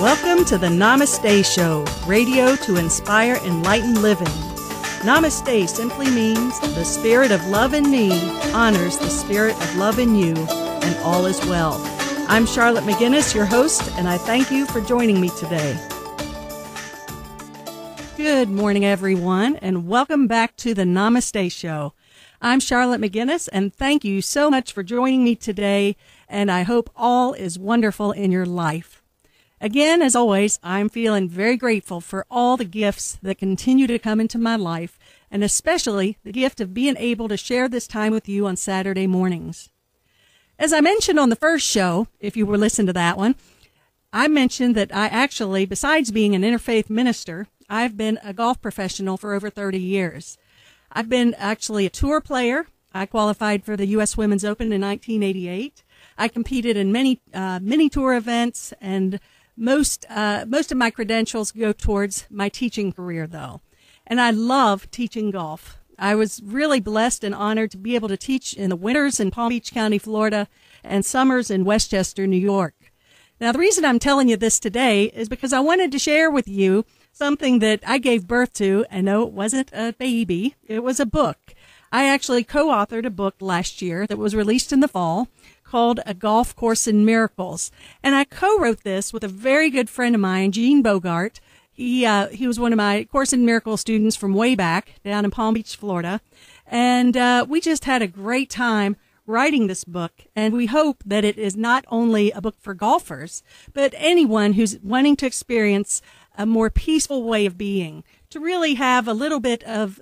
Welcome to the Namaste Show, radio to inspire enlightened living. Namaste simply means the spirit of love in me honors the spirit of love in you, and all is well. I'm Charlotte McGinnis, your host, and I thank you for joining me today. Good morning, everyone, and welcome back to the Namaste Show. I'm Charlotte McGinnis, and thank you so much for joining me today, and I hope all is wonderful in your life. Again, as always, I'm feeling very grateful for all the gifts that continue to come into my life, and especially the gift of being able to share this time with you on Saturday mornings. As I mentioned on the first show, if you were listening to that one, I mentioned that I actually, besides being an interfaith minister, I've been a golf professional for over 30 years. I've been actually a tour player. I qualified for the U.S. Women's Open in 1988. I competed in many mini tour events, and most of my credentials go towards my teaching career, though. And I love teaching golf. I was really blessed and honored to be able to teach in the winters in Palm Beach County, Florida, and summers in Westchester, New York. Now, the reason I'm telling you this today is because I wanted to share with you something that I gave birth to, and no, it wasn't a baby. It was a book. I actually co-authored a book last year that was released in the fall called A Golf Course in Miracles. And I co-wrote this with a very good friend of mine, Gene Bogart. He was one of my Course in Miracles students from way back down in Palm Beach, Florida. And we just had a great time writing this book. And we hope that it is not only a book for golfers, but anyone who's wanting to experience a more peaceful way of being, to really have a little bit of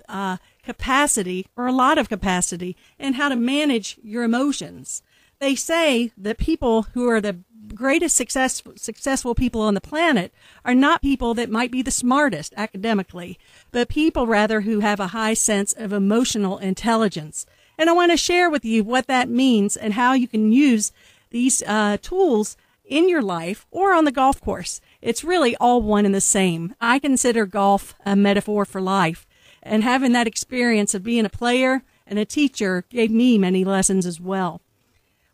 capacity, or a lot of capacity, in how to manage your emotions. They say that people who are the greatest successful people on the planet are not people that might be the smartest academically, but people rather who have a high sense of emotional intelligence. And I want to share with you what that means and how you can use these tools in your life or on the golf course. It's really all one and the same. I consider golf a metaphor for life, and having that experience of being a player and a teacher gave me many lessons as well.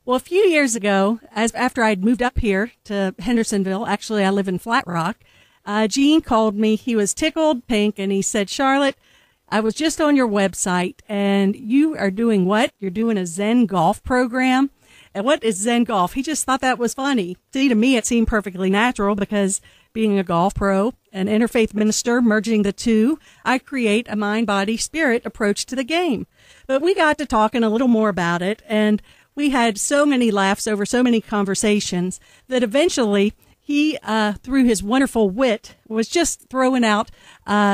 Well, a few years ago, after I'd moved up here to Hendersonville, actually I live in Flat Rock, Gene called me. He was tickled pink, and he said, "Charlotte, I was just on your website, and you are doing what? You're doing a Zen Golf program." And what is Zen Golf? He just thought that was funny. See, to me, it seemed perfectly natural because being a golf pro, an interfaith minister, merging the two, I create a mind, body, spirit approach to the game. But we got to talking a little more about it, and we had so many laughs over so many conversations that eventually he, through his wonderful wit, was just throwing out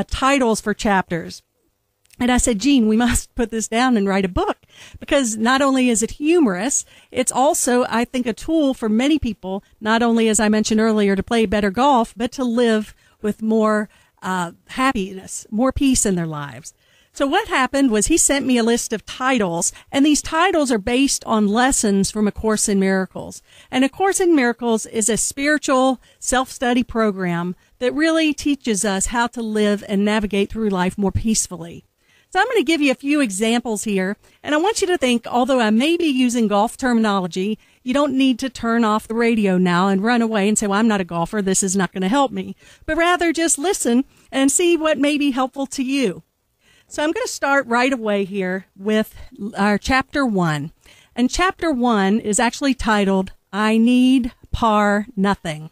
titles for chapters. And I said, "Gene, we must put this down and write a book, because not only is it humorous, it's also, I think, a tool for many people, not only, as I mentioned earlier, to play better golf, but to live with more happiness, more peace in their lives." So what happened was he sent me a list of titles, and these titles are based on lessons from A Course in Miracles. And A Course in Miracles is a spiritual self-study program that really teaches us how to live and navigate through life more peacefully. So I'm going to give you a few examples here, and I want you to think, although I may be using golf terminology, you don't need to turn off the radio now and run away and say, "Well, I'm not a golfer, this is not going to help me," but rather just listen and see what may be helpful to you. So I'm going to start right away here with our chapter 1. And chapter 1 is actually titled, "I Need Par Nothing."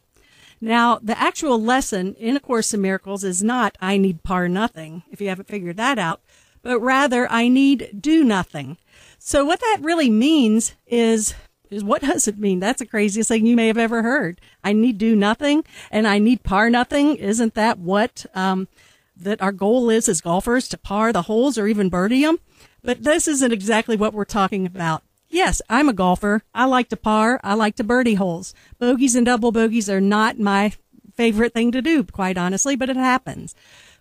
Now, the actual lesson in A Course in Miracles is not "I need par nothing," if you haven't figured that out, but rather "I need do nothing." So what that really means is what does it mean? That's the craziest thing you may have ever heard. I need do nothing and I need par nothing. Isn't that what that our goal is as golfers, to par the holes or even birdie them? But this isn't exactly what we're talking about. Yes, I'm a golfer. I like to par. I like to birdie holes. Bogeys and double bogeys are not my favorite thing to do, quite honestly, but it happens.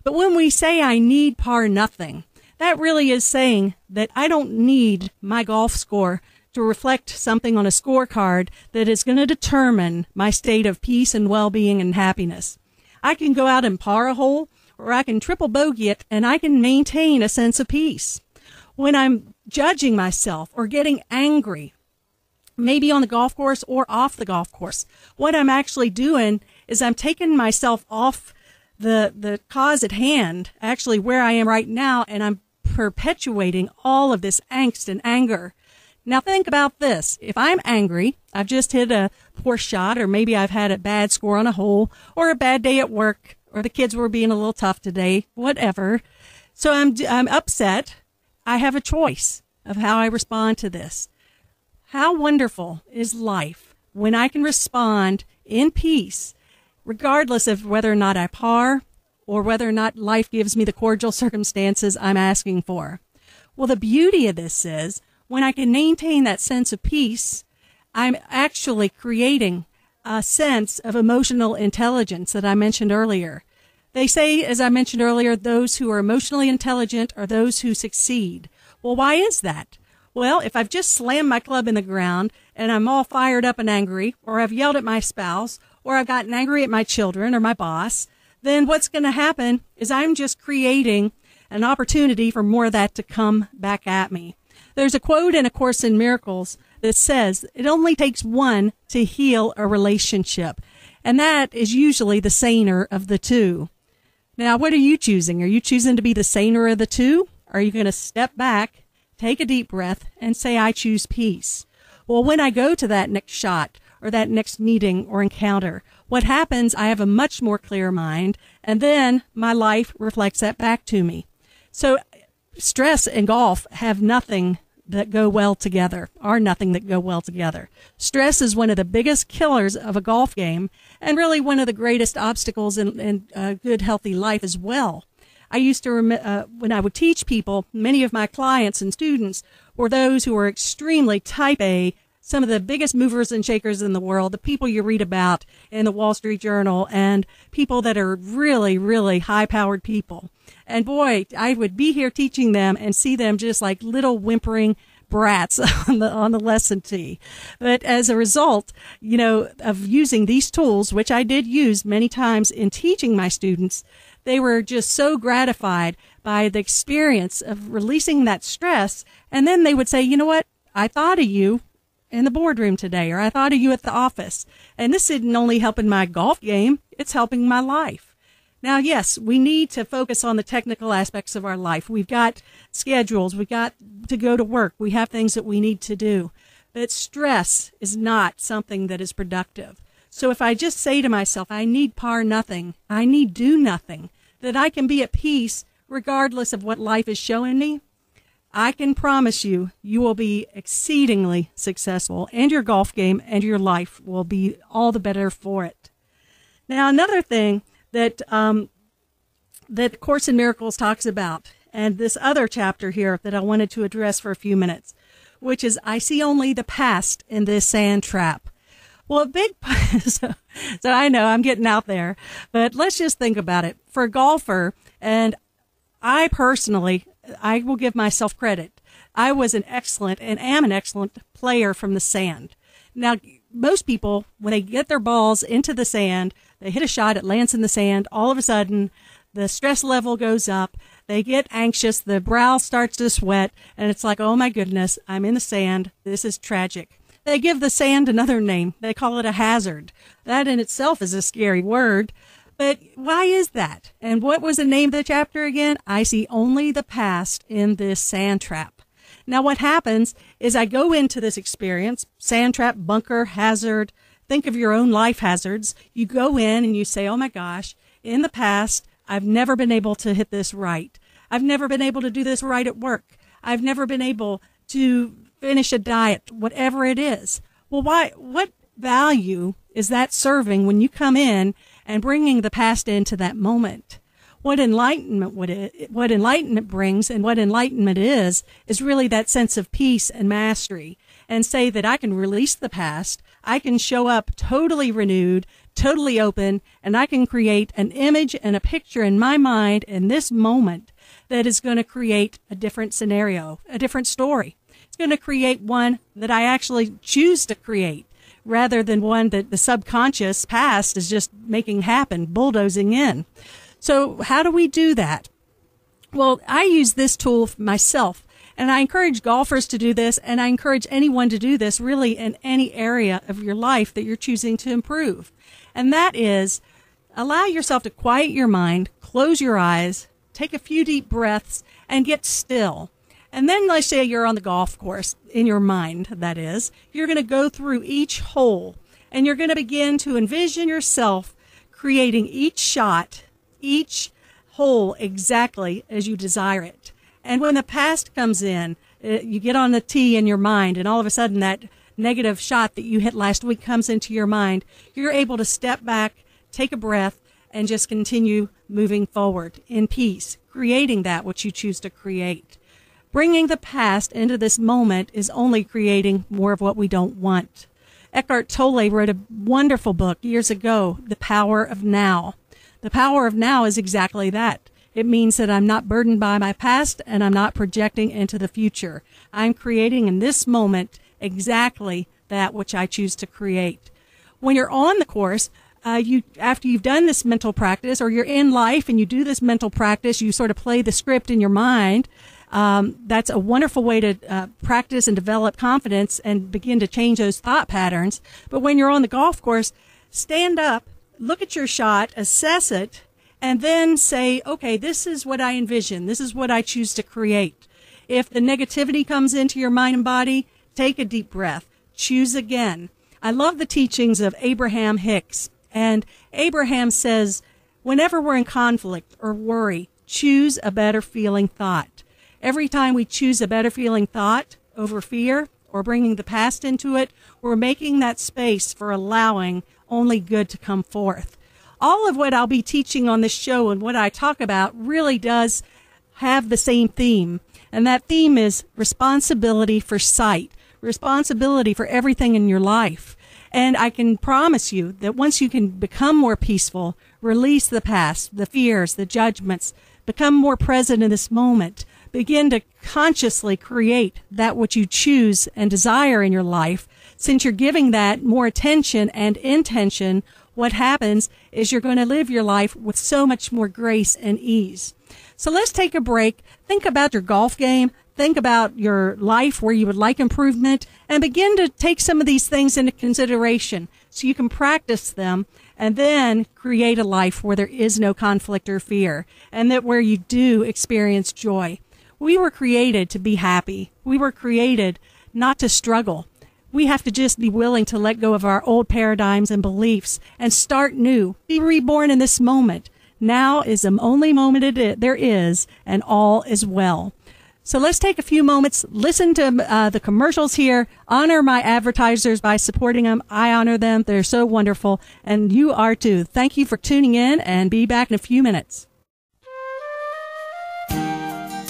But when we say I need par nothing, that really is saying that I don't need my golf score to reflect something on a scorecard that is going to determine my state of peace and well-being and happiness. I can go out and par a hole, or I can triple bogey it, and I can maintain a sense of peace. When I'm judging myself or getting angry, maybe on the golf course or off the golf course. What I'm actually doing is I'm taking myself off the cause at hand, actually where I am right now, and I'm perpetuating all of this angst and anger. Now think about this. If I'm angry, I've just hit a poor shot, or maybe I've had a bad score on a hole, or a bad day at work, or the kids were being a little tough today, whatever. So I'm upset. I have a choice of how I respond to this. How wonderful is life when I can respond in peace, regardless of whether or not I par or whether or not life gives me the cordial circumstances I'm asking for. Well, the beauty of this is when I can maintain that sense of peace, I'm actually creating a sense of emotional intelligence that I mentioned earlier. They say, as I mentioned earlier, those who are emotionally intelligent are those who succeed. Well, why is that? Well, if I've just slammed my club in the ground and I'm all fired up and angry, or I've yelled at my spouse, or I've gotten angry at my children or my boss, then what's going to happen is I'm just creating an opportunity for more of that to come back at me. There's a quote in A Course in Miracles that says, it only takes one to heal a relationship, and that is usually the saner of the two. Now, what are you choosing? Are you choosing to be the saner of the two? Or are you going to step back, take a deep breath, and say, I choose peace? Well, when I go to that next shot or that next meeting or encounter, what happens, I have a much more clear mind, and then my life reflects that back to me. So stress and golf have nothing that go well together, are nothing that go well together. Stress is one of the biggest killers of a golf game, and really one of the greatest obstacles in a good, healthy life as well. I used to, when I would teach people, many of my clients and students were those who were extremely type A, some of the biggest movers and shakers in the world, the people you read about in the Wall Street Journal, and people that are really, really high-powered people. And boy, I would be here teaching them and see them just like little whimpering brats on the lesson tee. But as a result, of using these tools, which I did use many times in teaching my students, they were just so gratified by the experience of releasing that stress. And then they would say, you know what? I thought of you in the boardroom today, or I thought of you at the office. And this isn't only helping my golf game, it's helping my life. Now, yes, we need to focus on the technical aspects of our life. We've got schedules. We've got to go to work. We have things that we need to do. But stress is not something that is productive. So if I just say to myself, I need par nothing, I need do nothing, that I can be at peace regardless of what life is showing me, I can promise you, you will be exceedingly successful, and your golf game and your life will be all the better for it. Now, another thing that that Course in Miracles talks about, and this other chapter here that I wanted to address for a few minutes, which is, I see only the past in this sand trap. Well, so I know I'm getting out there, but let's just think about it. For a golfer, and I personally, I will give myself credit. I was an excellent and am an excellent player from the sand. Now, most people, when they get their balls into the sand, they hit a shot, it lands in the sand, all of a sudden, the stress level goes up, they get anxious, the brow starts to sweat, and it's like, oh my goodness, I'm in the sand, this is tragic. They give the sand another name. They call it a hazard. That in itself is a scary word. But why is that? And what was the name of the chapter again? I see only the past in this sand trap. Now what happens is I go into this experience, sand trap, bunker, hazard. Think of your own life hazards. You go in and you say, oh my gosh, in the past, I've never been able to hit this right. I've never been able to do this right at work. I've never been able to finish a diet, whatever it is. Well, what value is that serving when you come in and bringing the past into that moment? What enlightenment brings, and what enlightenment is really that sense of peace and mastery, and say that I can release the past, I can show up totally renewed, totally open, and I can create an image and a picture in my mind in this moment that is going to create a different scenario, a different story. It's going to create one that I actually choose to create, rather than one that the subconscious past is just making happen, bulldozing in. So how do we do that? Well, I use this tool myself, And I encourage golfers to do this, and I encourage anyone to do this really in any area of your life that you're choosing to improve. And that is, allow yourself to quiet your mind, close your eyes, take a few deep breaths, and get still. And then let's say you're on the golf course, in your mind, that is. You're going to go through each hole, and you're going to begin to envision yourself creating each shot, each hole exactly as you desire it. And when the past comes in, you get on the tee in your mind, and all of a sudden that negative shot that you hit last week comes into your mind. You're able to step back, take a breath, and just continue moving forward in peace, creating that which you choose to create. Bringing the past into this moment is only creating more of what we don't want. Eckhart Tolle wrote a wonderful book years ago, The Power of Now. The power of now is exactly that. It means that I'm not burdened by my past and I'm not projecting into the future. I'm creating in this moment exactly that which I choose to create. When you're on the course, after you've done this mental practice, or you're in life and you do this mental practice, you sort of play the script in your mind. That's a wonderful way to practice and develop confidence and begin to change those thought patterns. But when you're on the golf course, stand up, look at your shot, assess it, and then say, okay, this is what I envision. This is what I choose to create. If the negativity comes into your mind and body, take a deep breath. Choose again. I love the teachings of Abraham Hicks. And Abraham says, whenever we're in conflict or worry, choose a better feeling thought. Every time we choose a better feeling thought over fear or bringing the past into it, we're making that space for allowing only good to come forth. All of what I'll be teaching on this show and what I talk about really does have the same theme. And that theme is responsibility for sight, responsibility for everything in your life. And I can promise you that once you can become more peaceful, release the past, the fears, the judgments, become more present in this moment, begin to consciously create that which you choose and desire in your life. Since you're giving that more attention and intention, what happens is you're going to live your life with so much more grace and ease. So let's take a break. Think about your golf game. Think about your life where you would like improvement, and begin to take some of these things into consideration so you can practice them and then create a life where there is no conflict or fear, and that where you do experience joy. We were created to be happy. We were created not to struggle. We have to just be willing to let go of our old paradigms and beliefs and start new. Be reborn in this moment. Now is the only moment there is, and all is well. So let's take a few moments, listen to the commercials here, honor my advertisers by supporting them. I honor them. They're so wonderful, and you are too. Thank you for tuning in, and be back in a few minutes.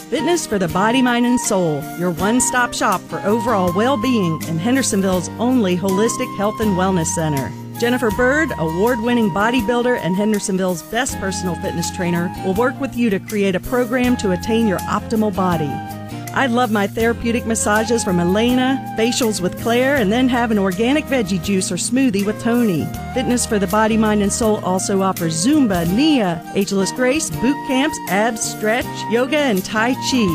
Fitness for the body, mind, and soul, your one-stop shop for overall well-being in Hendersonville's only holistic health and wellness center. Jennifer Bird, award-winning bodybuilder and Hendersonville's best personal fitness trainer, will work with you to create a program to attain your optimal body. I love my therapeutic massages from Elena, facials with Claire, and then have an organic veggie juice or smoothie with Tony. Fitness for the Body, Mind, and Soul also offers Zumba, Nia, Ageless Grace, boot camps, abs, stretch, yoga, and Tai Chi.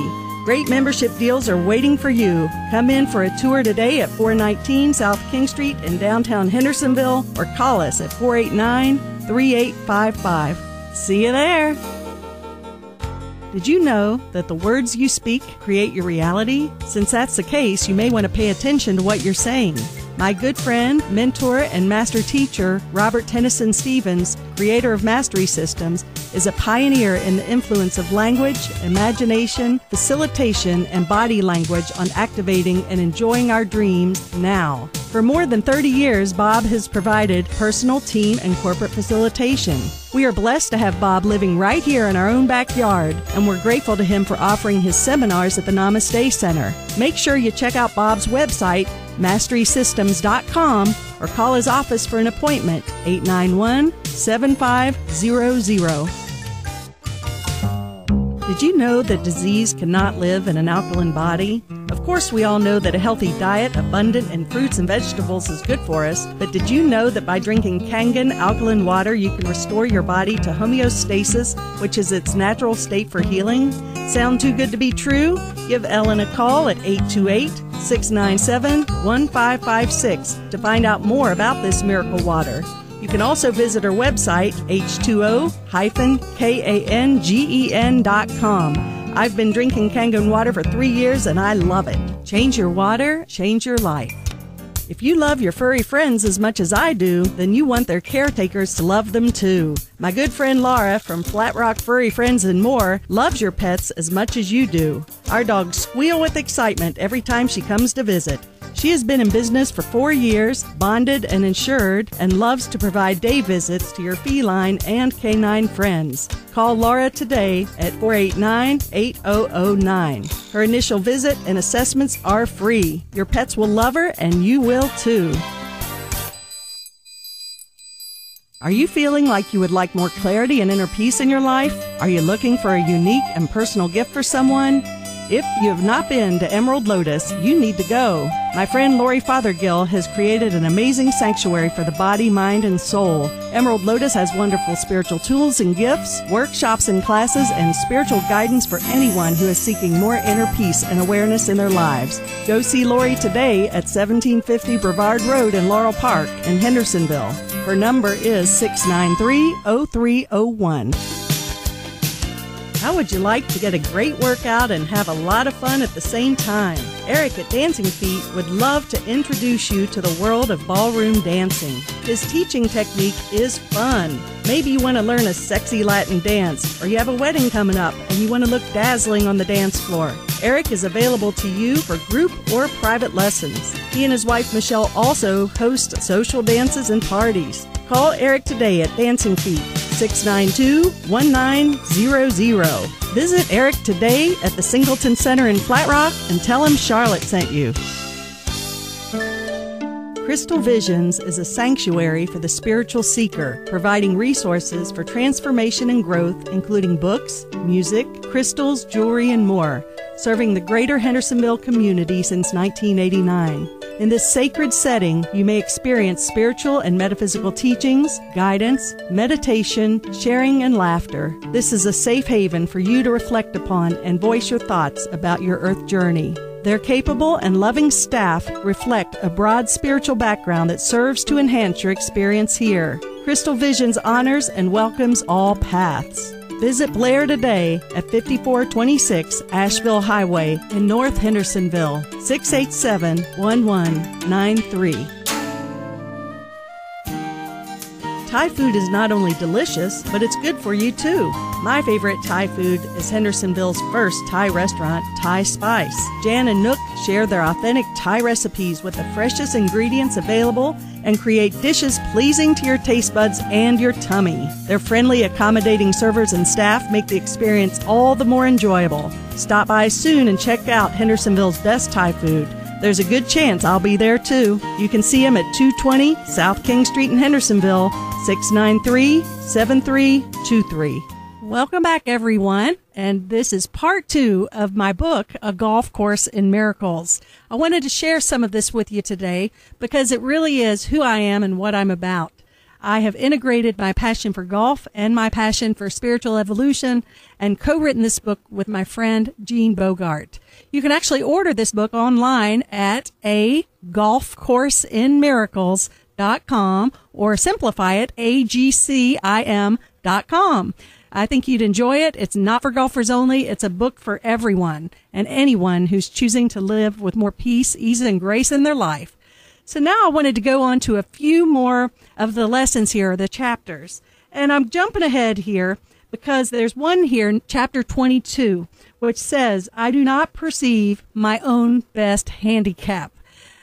Great membership deals are waiting for you. Come in for a tour today at 419 South King Street in downtown Hendersonville, or call us at 489-3855. See you there. Did you know that the words you speak create your reality? Since that's the case, you may want to pay attention to what you're saying. My good friend, mentor, and master teacher, Robert Tennyson Stevens, creator of Mastery Systems, is a pioneer in the influence of language, imagination, facilitation, and body language on activating and enjoying our dreams now. For more than 30 years, Bob has provided personal, team, and corporate facilitation. We are blessed to have Bob living right here in our own backyard, and we're grateful to him for offering his seminars at the Namaste Center. Make sure you check out Bob's website, masterysystems.com, or call his office for an appointment, 891-7500. Did you know that disease cannot live in an alkaline body? Of course, we all know that a healthy diet, abundant in fruits and vegetables, is good for us, but did you know that by drinking Kangan alkaline water, you can restore your body to homeostasis, which is its natural state for healing? Sound too good to be true? Give Ellen a call at 828-697-1556 to find out more about this miracle water. You can also visit her website, h2o-kangen.com. I've been drinking Kangan water for 3 years and I love it. Change your water, change your life. If you love your furry friends as much as I do, then you want their caretakers to love them too. My good friend Laura from Flat Rock Furry Friends and More loves your pets as much as you do. Our dogs squeal with excitement every time she comes to visit. She has been in business for 4 years, bonded and insured, and loves to provide day visits to your feline and canine friends. Call Laura today at 489-8009. Her initial visit and assessments are free. Your pets will love her, and you will too. Are you feeling like you would like more clarity and inner peace in your life? Are you looking for a unique and personal gift for someone? If you have not been to Emerald Lotus, you need to go. My friend Lori Fothergill has created an amazing sanctuary for the body, mind, and soul. Emerald Lotus has wonderful spiritual tools and gifts, workshops and classes, and spiritual guidance for anyone who is seeking more inner peace and awareness in their lives. Go see Lori today at 1750 Brevard Road in Laurel Park in Hendersonville. Her number is 693-0301. How would you like to get a great workout and have a lot of fun at the same time? Eric at Dancing Feet would love to introduce you to the world of ballroom dancing. His teaching technique is fun. Maybe you want to learn a sexy Latin dance, or you have a wedding coming up and you want to look dazzling on the dance floor. Eric is available to you for group or private lessons. He and his wife Michelle also host social dances and parties. Call Eric today at Dancing Feet, 692-1900. Visit Eric today at the Singleton Center in Flat Rock and tell him Charlotte sent you. Crystal Visions is a sanctuary for the spiritual seeker, providing resources for transformation and growth, including books, music, crystals, jewelry, and more, serving the greater Hendersonville community since 1989. In this sacred setting, you may experience spiritual and metaphysical teachings, guidance, meditation, sharing, and laughter. This is a safe haven for you to reflect upon and voice your thoughts about your earth journey. Their capable and loving staff reflect a broad spiritual background that serves to enhance your experience here. Crystal Visions honors and welcomes all paths. Visit Blair today at 5426 Asheville Highway in North Hendersonville, 687-1193. Thai food is not only delicious, but it's good for you too. My favorite Thai food is Hendersonville's first Thai restaurant, Thai Spice. Jan and Nook share their authentic Thai recipes with the freshest ingredients available and create dishes pleasing to your taste buds and your tummy. Their friendly, accommodating servers and staff make the experience all the more enjoyable. Stop by soon and check out Hendersonville's best Thai food. There's a good chance I'll be there too. You can see them at 220 South King Street in Hendersonville, 693-7323. Welcome back, everyone, and this is part 2 of my book, A Golf Course in Miracles. I wanted to share some of this with you today because it really is who I am and what I'm about. I have integrated my passion for golf and my passion for spiritual evolution and co-written this book with my friend Gene Bogart. You can actually order this book online at agolfcourseinmiracles.com or simplify it, agcim.com. I think you'd enjoy it. It's not for golfers only. It's a book for everyone and anyone who's choosing to live with more peace, ease, and grace in their life. So now I wanted to go on to a few more of the lessons here, the chapters. And I'm jumping ahead here because there's one here in chapter 22, which says, I do not perceive my own best handicap.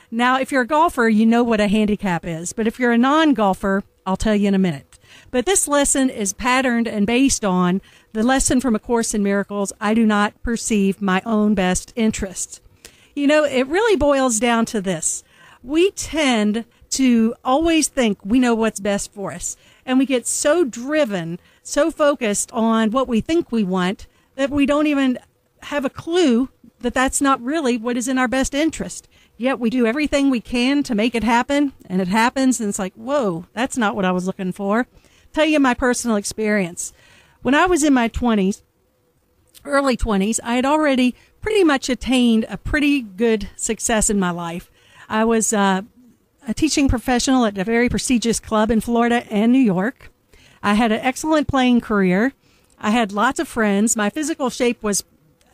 Now, if you're a golfer, you know what a handicap is. But if you're a non-golfer, I'll tell you in a minute. But this lesson is patterned and based on the lesson from A Course in Miracles, I do not perceive my own best interests. You know, it really boils down to this. We tend to always think we know what's best for us. And we get so driven, so focused on what we think we want, that we don't even have a clue that that's not really what is in our best interest. Yet we do everything we can to make it happen, and it happens, and it's like, whoa, that's not what I was looking for. Tell you my personal experience. When I was in my 20s, early 20s, I had already pretty much attained a pretty good success in my life. I was a teaching professional at a very prestigious club in Florida and New York. I had an excellent playing career. I had lots of friends. My physical shape was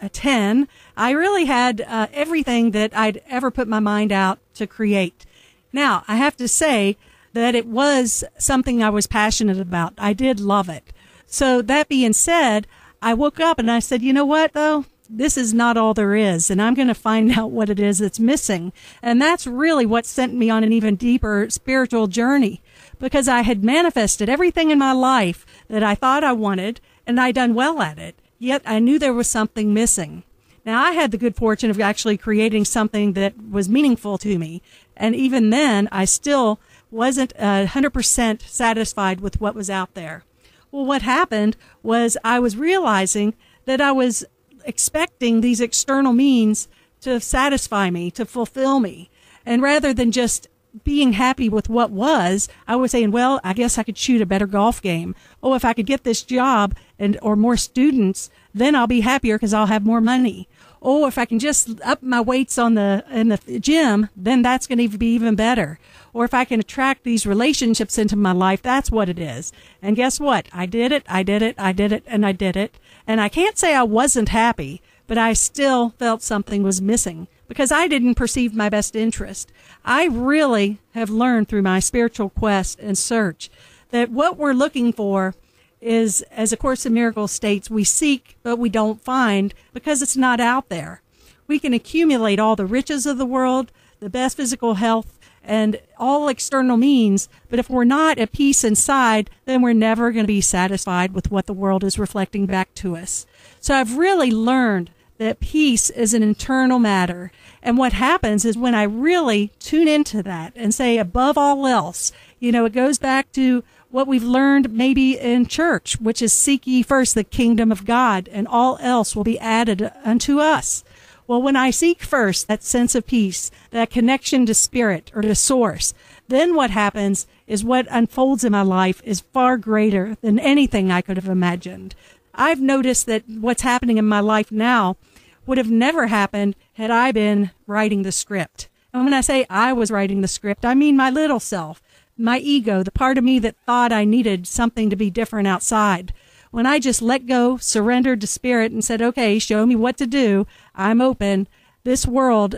a 10. I really had everything that I'd ever put my mind out to create. Now, I have to say that it was something I was passionate about. I did love it. So that being said, I woke up and I said, you know what, though? This is not all there is, and I'm going to find out what it is that's missing. And that's really what sent me on an even deeper spiritual journey, because I had manifested everything in my life that I thought I wanted, and I'd done well at it. Yet I knew there was something missing. Now, I had the good fortune of actually creating something that was meaningful to me. And even then, I still wasn't 100% satisfied with what was out there. Well, what happened was I was realizing that I was expecting these external means to satisfy me, to fulfill me. And rather than just being happy with what was, I was saying, well, I guess I could shoot a better golf game. Oh, if I could get this job or more students, then I'll be happier because I'll have more money. Oh, if I can just up my weights in the gym, then that's going to be even better. Or if I can attract these relationships into my life, that's what it is. And guess what? I did it, and I did it. And I can't say I wasn't happy, but I still felt something was missing because I didn't perceive my best interest. I really have learned through my spiritual quest and search that what we're looking for is, as A Course in Miracles states, we seek, but we don't find because it's not out there. We can accumulate all the riches of the world, the best physical health, and all external means, but if we're not at peace inside, then we're never going to be satisfied with what the world is reflecting back to us. So I've really learned that peace is an internal matter. And what happens is when I really tune into that and say, above all else, it goes back to what we've learned maybe in church, which is seek ye first the kingdom of God, and all else will be added unto us. Well, when I seek first that sense of peace, that connection to spirit or to source, then what happens is what unfolds in my life is far greater than anything I could have imagined. I've noticed that what's happening in my life now would have never happened had I been writing the script. And when I say I was writing the script, I mean my little self, my ego, the part of me that thought I needed something to be different outside. When I just let go, surrendered to spirit and said, okay, show me what to do, I'm open. This world,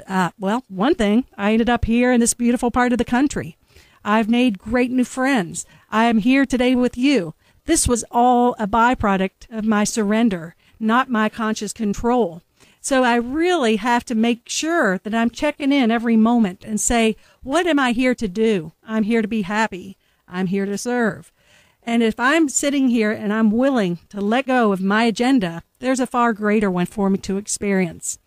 one thing, I ended up here in this beautiful part of the country. I've made great new friends. I am here today with you. This was all a byproduct of my surrender, not my conscious control. So I really have to make sure that I'm checking in every moment and say, what am I here to do? I'm here to be happy. I'm here to serve. And if I'm sitting here and I'm willing to let go of my agenda, there's a far greater one for me to experience.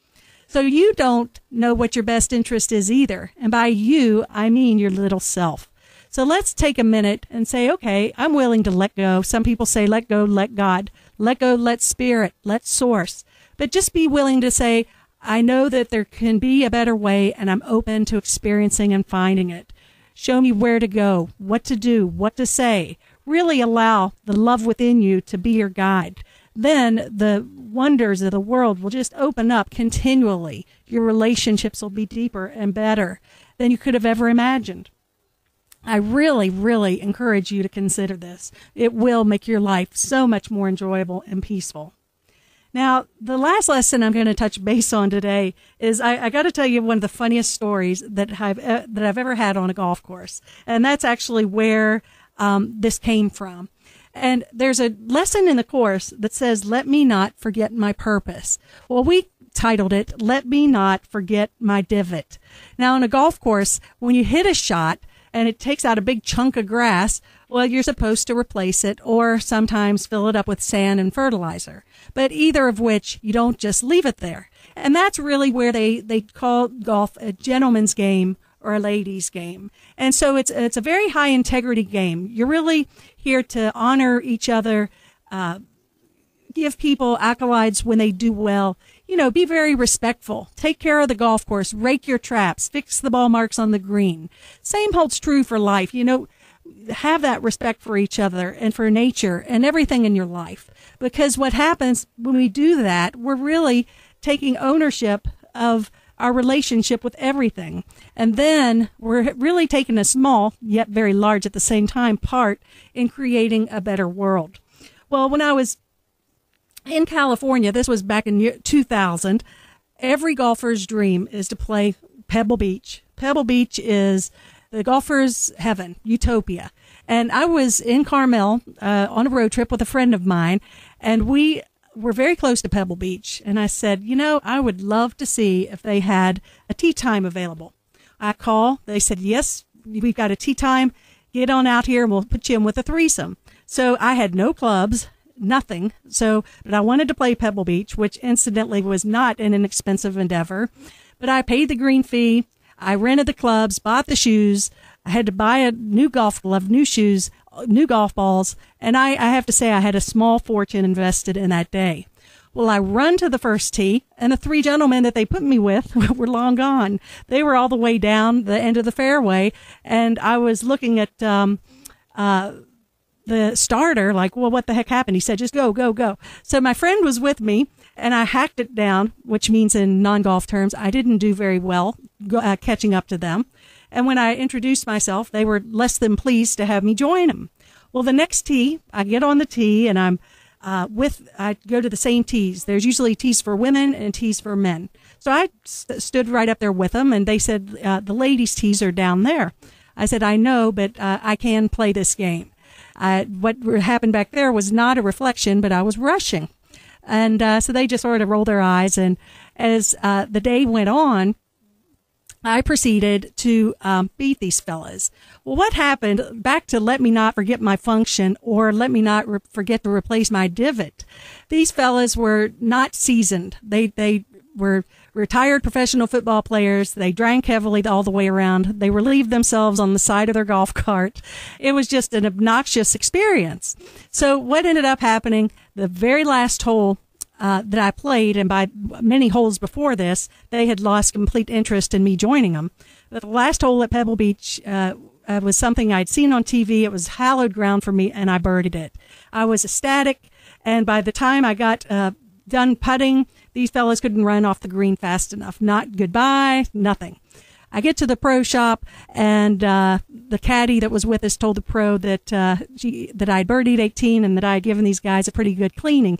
So you don't know what your best interest is either. And by you, I mean your little self. So let's take a minute and say, okay, I'm willing to let go. Some people say, let go, let God. Let go, let spirit, let source. But just be willing to say, I know that there can be a better way, and I'm open to experiencing and finding it. Show me where to go, what to do, what to say. Really allow the love within you to be your guide. Then the wonders of the world will just open up continually. Your relationships will be deeper and better than you could have ever imagined. I really, really encourage you to consider this. It will make your life so much more enjoyable and peaceful. Now, the last lesson I'm going to touch base on today is I got to tell you one of the funniest stories that I've ever had on a golf course, and that's actually where this came from. And there's a lesson in the course that says, let me not forget my purpose. Well, we titled it, Let Me Not Forget My Divot. Now, on a golf course, when you hit a shot and it takes out a big chunk of grass, well, you're supposed to replace it or sometimes fill it up with sand and fertilizer. But either of which, you don't just leave it there. And that's really where they call golf a gentleman's game or a ladies' game. And so it's a very high integrity game. You're really here to honor each other, give people accolades when they do well. be very respectful. Take care of the golf course, rake your traps, fix the ball marks on the green. Same holds true for life. Have that respect for each other and for nature and everything in your life. Because what happens when we do that, we're really taking ownership of our relationship with everything. And then we're really taking a small, yet very large at the same time, part in creating a better world. Well, when I was in California, this was back in 2000, every golfer's dream is to play Pebble Beach. Pebble Beach is the golfer's heaven, utopia. And I was in Carmel on a road trip with a friend of mine, and we were very close to Pebble Beach. And I said, I would love to see if they had a tea time available. I call. They said, yes, we've got a tea time. Get on out here and we'll put you in with a threesome. So I had no clubs, nothing. But I wanted to play Pebble Beach, which incidentally was not an inexpensive endeavor. But I paid the green fee. I rented the clubs, bought the shoes. I had to buy a new golf glove, new shoes, new golf balls. And I have to say I had a small fortune invested in that day. Well, I run to the first tee, and the three gentlemen that they put me with were long gone. They were all the way down the end of the fairway, and I was looking at the starter like, well, what the heck happened? He said, just go, go, go. So my friend was with me, and I hacked it down, which means in non-golf terms, I didn't do very well catching up to them. And when I introduced myself, they were less than pleased to have me join them. Well, the next tee, I get on the tee, and I go to the same tees. There's usually tees for women and tees for men. So I stood right up there with them, and they said, the ladies' tees are down there. I said, I know, but I can play this game. What happened back there was not a reflection, but I was rushing. And so they just sort of rolled their eyes. And as the day went on, I proceeded to beat these fellas. Well, what happened, back to let me not forget my function or let me not forget to replace my divot. These fellas were not seasoned. They were retired professional football players. They drank heavily all the way around. They relieved themselves on the side of their golf cart. It was just an obnoxious experience. So what ended up happening, the very last hole that I played, and by many holes before this, they had lost complete interest in me joining them. But the last hole at Pebble Beach was something I'd seen on TV. It was hallowed ground for me, and I birdied it. I was ecstatic, and by the time I got done putting, these fellas couldn't run off the green fast enough. Not goodbye, nothing. I get to the pro shop, and the caddy that was with us told the pro that I'd birdied 18 and that I had given these guys a pretty good cleaning.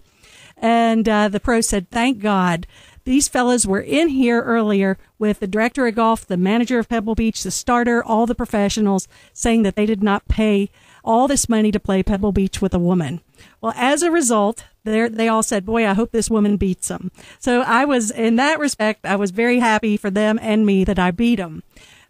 And the pro said, thank God, these fellas were in here earlier with the director of golf, the manager of Pebble Beach, the starter, all the professionals, saying that they did not pay all this money to play Pebble Beach with a woman. Well, as a result, they all said, boy, I hope this woman beats them. So I was, in that respect, I was very happy for them and me that I beat them.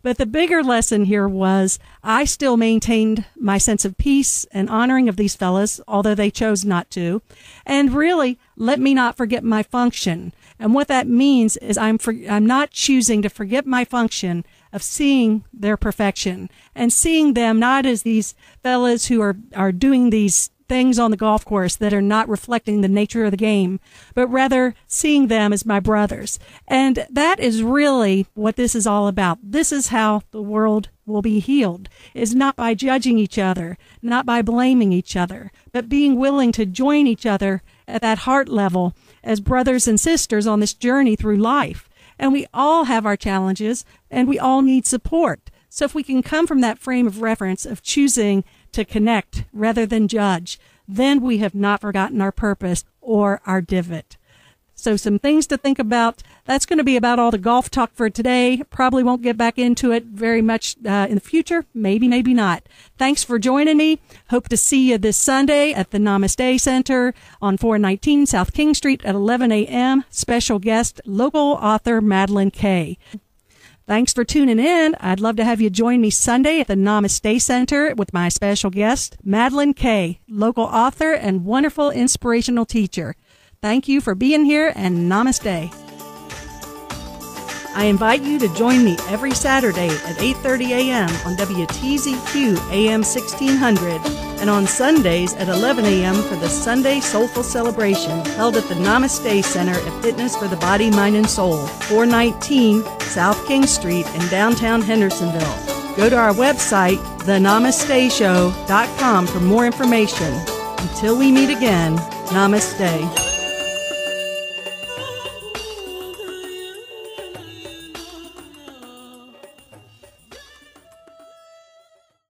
But the bigger lesson here was I still maintained my sense of peace and honoring of these fellas, although they chose not to. And really, let me not forget my function. And what that means is I'm not choosing to forget my function of seeing their perfection and seeing them not as these fellas who are doing these things on the golf course that are not reflecting the nature of the game, but rather seeing them as my brothers. And that is really what this is all about. This is how the world will be healed, is not by judging each other, not by blaming each other, but being willing to join each other at that heart level as brothers and sisters on this journey through life. And we all have our challenges, and we all need support. So if we can come from that frame of reference of choosing to connect rather than judge, then we have not forgotten our purpose or our divot. So some things to think about. That's going to be about all the golf talk for today. Probably won't get back into it very much in the future. Maybe, maybe not. Thanks for joining me. Hope to see you this Sunday at the Namaste Center on 419 South King Street at 11 a.m. Special guest, local author Madeline Kay. Thanks for tuning in. I'd love to have you join me Sunday at the Namaste Center with my special guest, Madeline Kay, local author and wonderful inspirational teacher. Thank you for being here, and Namaste. I invite you to join me every Saturday at 8:30 a.m. on WTZQ AM 1600 and on Sundays at 11 a.m. for the Sunday Soulful Celebration held at the Namaste Center at Fitness for the Body, Mind, and Soul, 419 South King Street in downtown Hendersonville. Go to our website, thenamasteshow.com, for more information. Until we meet again, namaste.